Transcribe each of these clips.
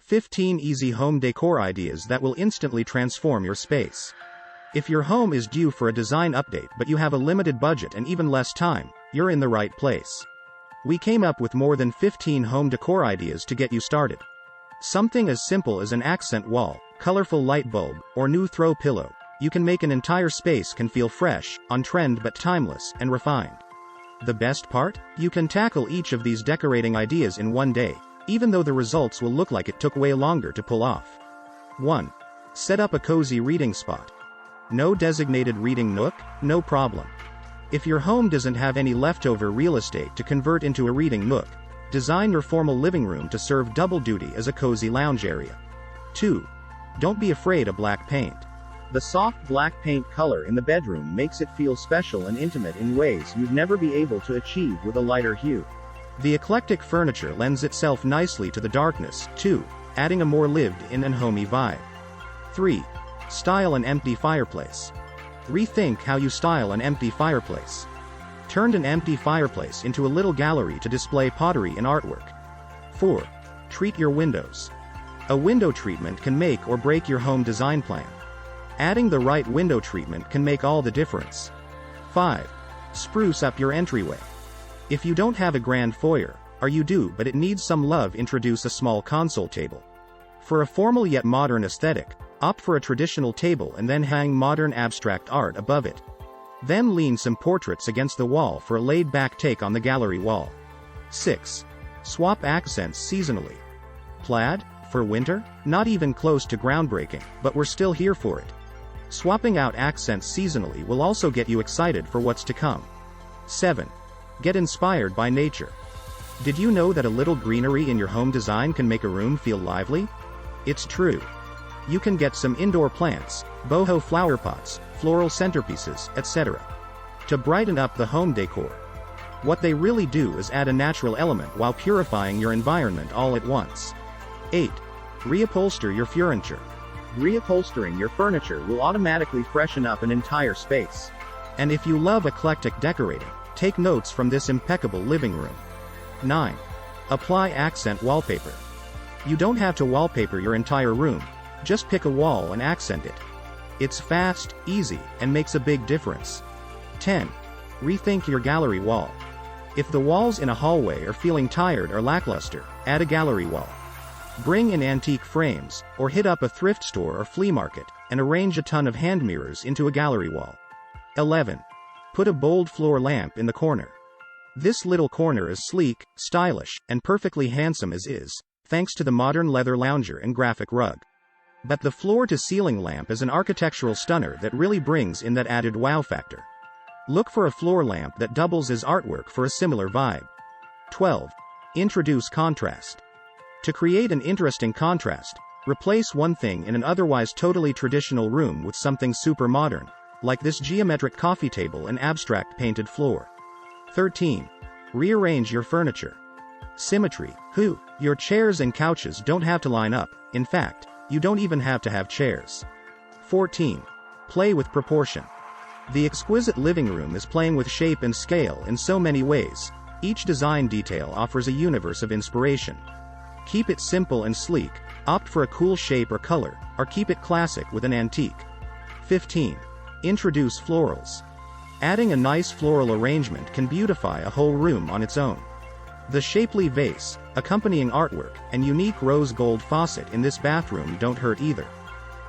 15 easy home decor ideas that will instantly transform your space. If your home is due for a design update but you have a limited budget and even less time, you're in the right place. We came up with more than 15 home decor ideas to get you started. Something as simple as an accent wall, colorful light bulb, or new throw pillow, you can make an entire space can feel fresh, on trend but timeless and refined. The best part? You can tackle each of these decorating ideas in one day, even though the results will look like it took way longer to pull off. 1. Set up a cozy reading spot. No designated reading nook? No problem. If your home doesn't have any leftover real estate to convert into a reading nook, design your formal living room to serve double duty as a cozy lounge area. 2. Don't be afraid of black paint. The soft black paint color in the bedroom makes it feel special and intimate in ways you'd never be able to achieve with a lighter hue. The eclectic furniture lends itself nicely to the darkness, too, adding a more lived-in and homey vibe. 3. Style an empty fireplace. Rethink how you style an empty fireplace. Turn an empty fireplace into a little gallery to display pottery and artwork. 4. Treat your windows. A window treatment can make or break your home design plan. Adding the right window treatment can make all the difference. 5. Spruce up your entryway. If you don't have a grand foyer, or you do but it needs some love, introduce a small console table. For a formal yet modern aesthetic, opt for a traditional table and then hang modern abstract art above it. Then lean some portraits against the wall for a laid-back take on the gallery wall. 6. Swap accents seasonally. Plaid? For winter? Not even close to groundbreaking, but we're still here for it. Swapping out accents seasonally will also get you excited for what's to come. 7. Get inspired by nature. Did you know that a little greenery in your home design can make a room feel lively? It's true. You can get some indoor plants, boho flower pots, floral centerpieces, etc. to brighten up the home decor. What they really do is add a natural element while purifying your environment all at once. 8. Reupholster your furniture. Reupholstering your furniture will automatically freshen up an entire space. And if you love eclectic decorating, take notes from this impeccable living room. 9. Apply accent wallpaper. You don't have to wallpaper your entire room, just pick a wall and accent it. It's fast, easy, and makes a big difference. 10. Rethink your gallery wall. If the walls in a hallway are feeling tired or lackluster, add a gallery wall. Bring in antique frames, or hit up a thrift store or flea market, and arrange a ton of hand mirrors into a gallery wall. 11. Put a bold floor lamp in the corner. This little corner is sleek, stylish, and perfectly handsome as is, thanks to the modern leather lounger and graphic rug. But the floor-to-ceiling lamp is an architectural stunner that really brings in that added wow factor. Look for a floor lamp that doubles as artwork for a similar vibe. 12. Introduce contrast. To create an interesting contrast, replace one thing in an otherwise totally traditional room with something super modern, like this geometric coffee table and abstract painted floor. 13. Rearrange your furniture. Symmetry. Your chairs and couches don't have to line up. In fact, you don't even have to have chairs. 14. Play with proportion. The exquisite living room is playing with shape and scale in so many ways. Each design detail offers a universe of inspiration. Keep it simple and sleek, opt for a cool shape or color, or keep it classic with an antique. 15. Introduce florals. Adding a nice floral arrangement can beautify a whole room on its own. The shapely vase, accompanying artwork, and unique rose gold faucet in this bathroom don't hurt either.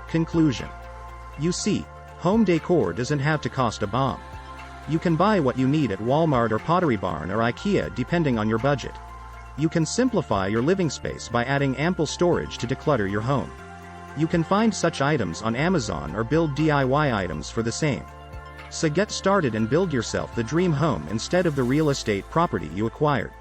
Conclusion. You see, home decor doesn't have to cost a bomb. You can buy what you need at Walmart or Pottery Barn or IKEA depending on your budget. You can simplify your living space by adding ample storage to declutter your home. You can find such items on Amazon or build DIY items for the same. So get started and build yourself the dream home instead of the real estate property you acquired.